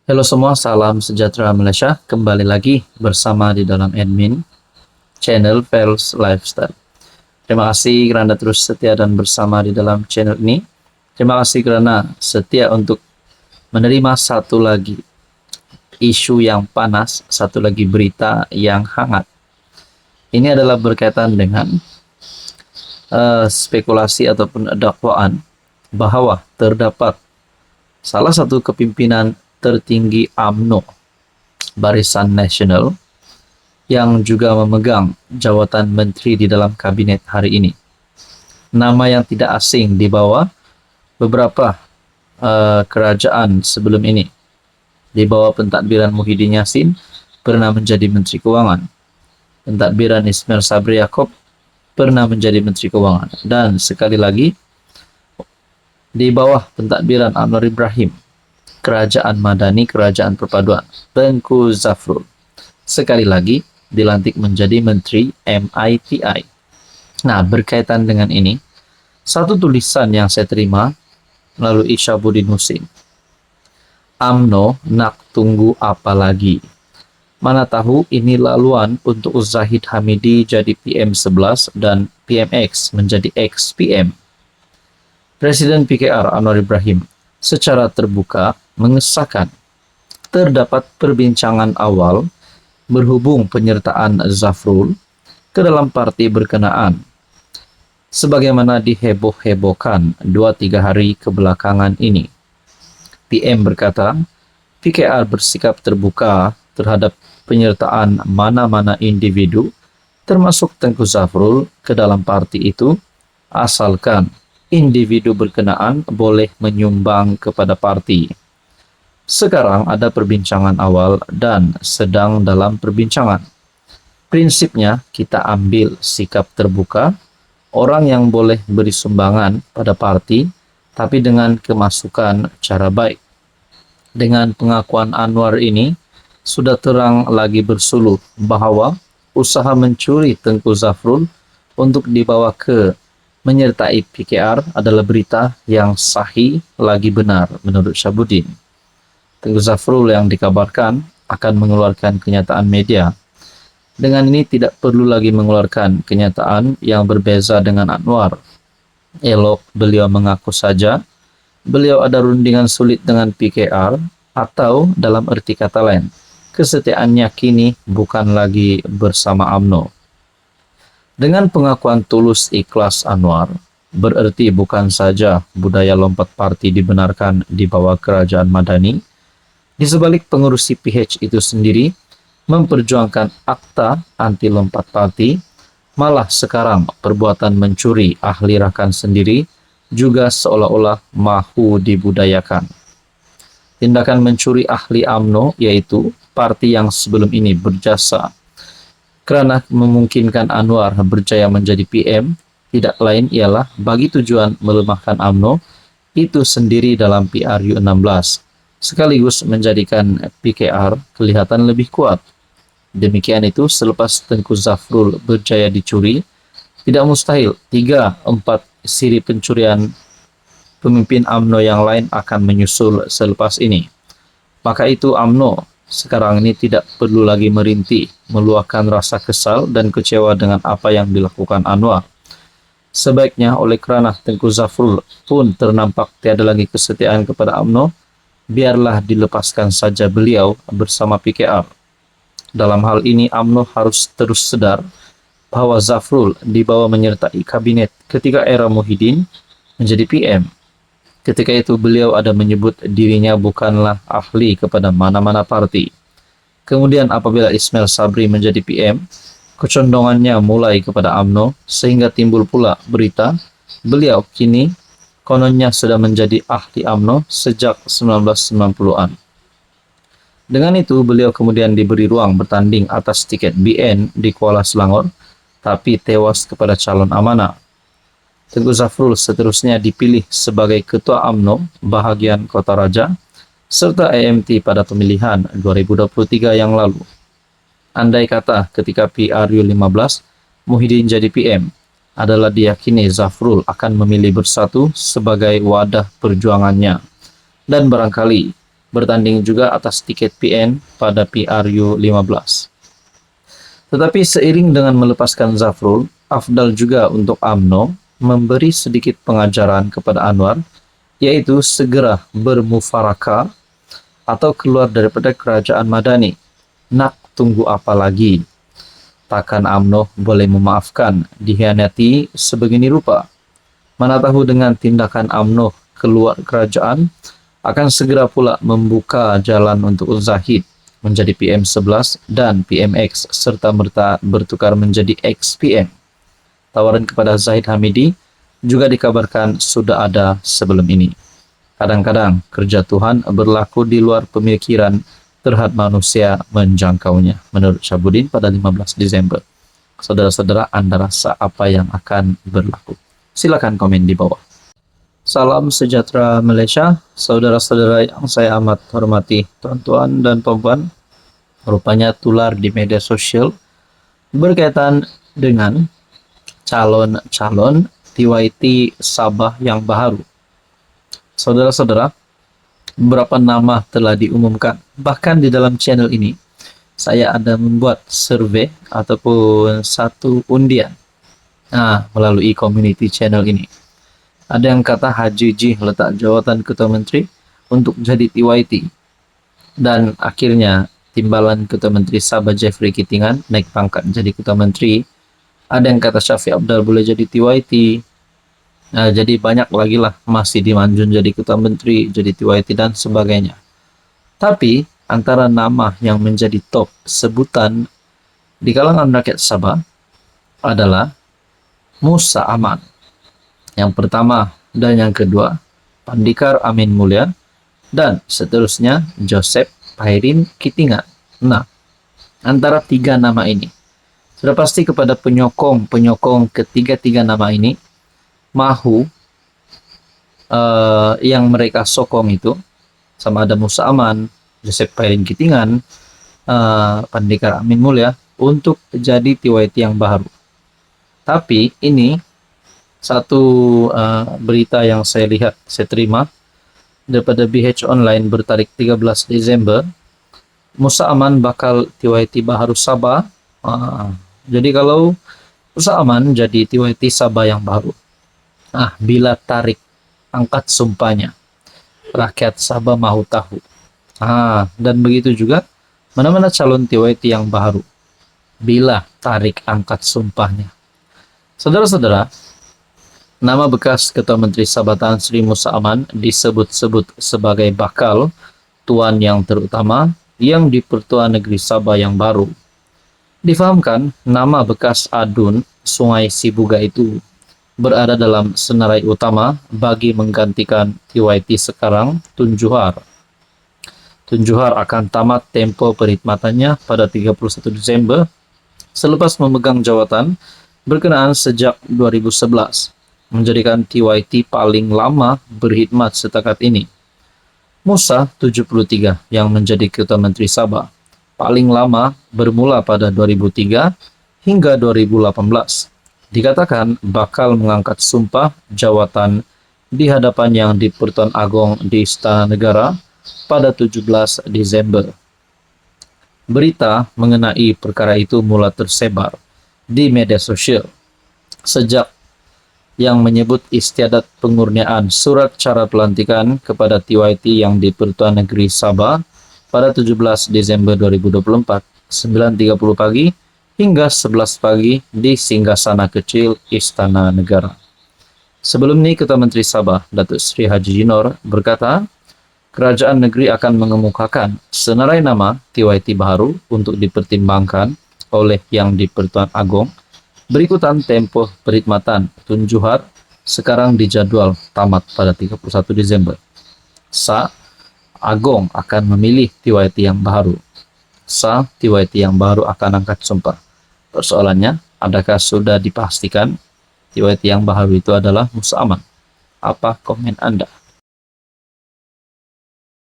Halo semua, salam sejahtera Malaysia. Kembali lagi bersama di dalam admin channel Pels Lifestyle. Terima kasih kerana terus setia dan bersama di dalam channel ini. Terima kasih kerana setia untuk menerima satu lagi isu yang panas, satu lagi berita yang hangat. Ini adalah berkaitan dengan spekulasi ataupun dakwaan bahawa terdapat salah satu kepimpinan tertinggi UMNO Barisan Nasional yang juga memegang jawatan menteri di dalam kabinet hari ini. Nama yang tidak asing di bawah beberapa kerajaan sebelum ini. Di bawah pentadbiran Muhyiddin Yassin pernah menjadi Menteri Kewangan. Pentadbiran Ismail Sabri Yaakob pernah menjadi Menteri Kewangan. Dan sekali lagi, di bawah pentadbiran Anwar Ibrahim, Kerajaan Madani, Kerajaan Perpaduan, Tengku Zafrul, sekali lagi dilantik menjadi Menteri MITI. Nah, berkaitan dengan ini, satu tulisan yang saya terima melalui Syabuddin Husin. UMNO nak tunggu apa lagi? Mana tahu ini laluan untuk Zahid Hamidi jadi PM11 dan PMX menjadi ex-PM. Presiden PKR Anwar Ibrahim secara terbuka mengesahkan terdapat perbincangan awal berhubung penyertaan Zafrul ke dalam parti berkenaan. Sebagaimana diheboh-hebohkan 2-3 hari kebelakangan ini. PM berkata, PKR bersikap terbuka terhadap penyertaan mana-mana individu termasuk Tengku Zafrul ke dalam parti itu asalkan individu berkenaan boleh menyumbang kepada parti. Sekarang ada perbincangan awal dan sedang dalam perbincangan. Prinsipnya kita ambil sikap terbuka, orang yang boleh beri sumbangan pada parti tapi dengan kemasukan cara baik. Dengan pengakuan Anwar ini, sudah terang lagi bersuluh bahawa usaha mencuri Tengku Zafrul untuk dibawa ke menyertai PKR adalah berita yang sahih lagi benar menurut Syabuddin. Tengku Zafrul yang dikabarkan akan mengeluarkan kenyataan media. Dengan ini tidak perlu lagi mengeluarkan kenyataan yang berbeza dengan Anwar. Elok beliau mengaku saja beliau ada rundingan sulit dengan PKR atau dalam erti kata lain, kesetiaannya kini bukan lagi bersama UMNO. Dengan pengakuan tulus ikhlas Anwar, bererti bukan saja budaya lompat parti dibenarkan di bawah kerajaan Madani, di sebalik pengurusi PH itu sendiri memperjuangkan akta anti lompat parti, malah sekarang perbuatan mencuri ahli rakan sendiri juga seolah-olah mahu dibudayakan. Tindakan mencuri ahli UMNO yaitu parti yang sebelum ini berjasa kerana memungkinkan Anwar berjaya menjadi PM, tidak lain ialah bagi tujuan melemahkan UMNO itu sendiri dalam PRU 16, sekaligus menjadikan PKR kelihatan lebih kuat. Demikian itu, selepas Tengku Zafrul berjaya dicuri, tidak mustahil 3-4 siri pencurian pemimpin UMNO yang lain akan menyusul selepas ini. Maka itu UMNO sekarang ini tidak perlu lagi merintih, meluahkan rasa kesal dan kecewa dengan apa yang dilakukan Anwar. Sebaiknya oleh kerana Tengku Zafrul pun ternampak tiada lagi kesetiaan kepada UMNO, biarlah dilepaskan saja beliau bersama PKR. Dalam hal ini UMNO harus terus sedar bahawa Zafrul dibawa menyertai kabinet ketika era Muhyiddin menjadi PM. Ketika itu beliau ada menyebut dirinya bukanlah ahli kepada mana-mana parti. Kemudian apabila Ismail Sabri menjadi PM, kecondongannya mulai kepada UMNO sehingga timbul pula berita beliau kini kononnya sudah menjadi ahli UMNO sejak 1990-an. Dengan itu beliau kemudian diberi ruang bertanding atas tiket BN di Kuala Selangor tapi tewas kepada calon amanah. Tengku Zafrul seterusnya dipilih sebagai Ketua UMNO bahagian Kota Raja serta AMT pada pemilihan 2023 yang lalu. Andai kata ketika PRU 15 Muhyiddin jadi PM, adalah diyakini Zafrul akan memilih Bersatu sebagai wadah perjuangannya. Dan barangkali bertanding juga atas tiket PN pada PRU 15. Tetapi seiring dengan melepaskan Zafrul, afdal juga untuk UMNO memberi sedikit pengajaran kepada Anwar, yaitu segera bermufarakah atau keluar daripada kerajaan Madani. Nak tunggu apa lagi? Takkan UMNO boleh memaafkan dikhianati sebegini rupa. Mana tahu dengan tindakan UMNO keluar kerajaan akan segera pula membuka jalan untuk Zahid menjadi PM11 dan PMX serta merta bertukar menjadi ex-PM. Tawaran kepada Zahid Hamidi juga dikabarkan sudah ada sebelum ini. Kadang-kadang kerja Tuhan berlaku di luar pemikiran terhadap manusia menjangkaunya. Menurut Syahbudin pada 15 Desember. Saudara-saudara, Anda rasa apa yang akan berlaku? Silakan komen di bawah. Salam sejahtera Malaysia, saudara-saudara yang saya amat hormati, tuan-tuan dan puan-puan. Rupanya tular di media sosial berkaitan dengan calon-calon TYT Sabah yang baru. Saudara-saudara, beberapa nama telah diumumkan. Bahkan di dalam channel ini, saya ada membuat survei ataupun satu undian melalui community channel ini. Ada yang kata Haji Ji letak jawatan Ketua Menteri untuk jadi TYT. Dan akhirnya timbalan Ketua Menteri Sabah Jeffrey Kitingan naik pangkat jadi Ketua Menteri. Ada yang kata Syafiq Abdal boleh jadi TYT. Jadi banyak lagi lah masih dimanjun jadi Ketua Menteri, jadi TYT dan sebagainya. Tapi antara nama yang menjadi top sebutan di kalangan rakyat Sabah adalah Musa Aman. Yang pertama dan yang kedua, Pandikar Amin Mulia, dan seterusnya Joseph Pairin Kitingan. Nah, antara tiga nama ini, sudah pasti kepada penyokong ketiga-tiga nama ini, mahu yang mereka sokong itu, sama ada Musa Aman, Joseph Pairin Kitingan, Pandikar Amin Mulia, untuk jadi TYT yang baru. Tapi ini satu berita yang saya lihat, saya terima daripada BH Online bertarik 13 Desember, Musa Aman bakal TYT Baharu Sabah. Jadi kalau Musa Aman jadi TYT Sabah yang baru, bila tarik angkat sumpahnya, rakyat Sabah mahu tahu. Dan begitu juga mana-mana calon TYT yang baru, bila tarik angkat sumpahnya. Saudara-saudara, nama bekas Ketua Menteri Sabah Tan Sri Musa Aman disebut-sebut sebagai bakal tuan yang terutama yang di Pertuan Negeri Sabah yang baru. Difahamkan nama bekas Adun Sungai Sibuga itu berada dalam senarai utama bagi menggantikan TYT sekarang, Tun Juhar. Tun Juhar akan tamat tempo perkhidmatannya pada 31 Desember selepas memegang jawatan berkenaan sejak 2011. Menjadikan TYT paling lama berkhidmat setakat ini. Musa 73 yang menjadi Ketua Menteri Sabah paling lama bermula pada 2003 hingga 2018. Dikatakan bakal mengangkat sumpah jawatan di hadapan yang di Pertuan Agong di Istana Negara pada 17 Desember. Berita mengenai perkara itu mula tersebar di media sosial sejak yang menyebut istiadat pengurniaan surat cara pelantikan kepada TYT yang di Pertuan Negeri Sabah pada 17 Desember 2024, 9.30 pagi hingga 11 pagi di Singgasana Kecil Istana Negara. Sebelum ini, Ketua Menteri Sabah, Datuk Seri Haji Jinor, berkata, kerajaan negeri akan mengemukakan senarai nama TYT baru untuk dipertimbangkan oleh yang di Pertuan Agong. Berikutan tempoh perkhidmatan Tun Juhar sekarang dijadwal tamat pada 31 Desember. Agong akan memilih TYT yang baru. TYT yang baru akan angkat sumpah. Persoalannya, adakah sudah dipastikan TYT yang baru itu adalah Musa Aman? Apa komen Anda?